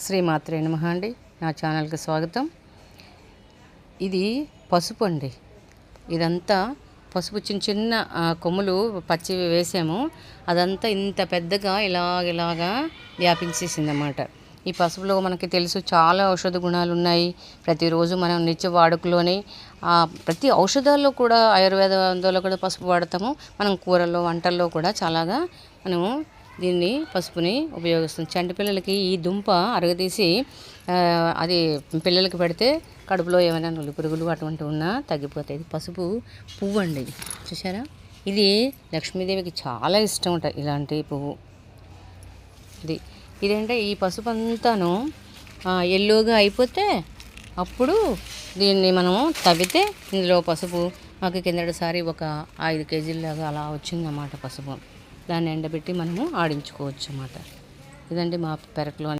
శ్రీమాత్రే నమః అండి. నా ఛానల్కి స్వాగతం. ఇది పసుపు అండి. ఇదంతా పసుపు చిన్న చిన్న కొమ్ములు పచ్చివి వేసాము. అదంతా ఇంత పెద్దగా ఇలాగా వ్యాపించేసిందన్నమాట. ఈ పసుపులో మనకి తెలుసు చాలా ఔషధ గుణాలు ఉన్నాయి. ప్రతిరోజు మనం నిత్య వాడుకలోని ప్రతి ఔషధాల్లో కూడా ఆయుర్వేదంలో కూడా పసుపు వాడతాము. మనం కూరల్లో వంటల్లో కూడా చాలాగా మనము దీన్ని పసుపుని ఉపయోగిస్తాం. చంటి పిల్లలకి ఈ దుంప అరగదీసి అది పిల్లలకి పెడితే కడుపులో ఏమైనా నులి పురుగులు అటువంటి ఉన్నా తగ్గిపోతాయి. ఇది పసుపు పువ్వు అండి. ఇది చూసారా, ఇది లక్ష్మీదేవికి చాలా ఇష్టం ఉంటుంది ఇలాంటి పువ్వు. ఇదేంటే ఈ పసుపు అంతాను ఎల్లోగా అయిపోతే అప్పుడు దీన్ని మనము తవ్వితే ఇందులో పసుపు మాకు కిందటిసారి ఒక 5 కేజీల్లాగా అలా వచ్చిందన్నమాట పసుపు. దాన్ని ఎండబెట్టి మనము ఆడించుకోవచ్చు అన్నమాట. ఇదండి మా పెరట్లో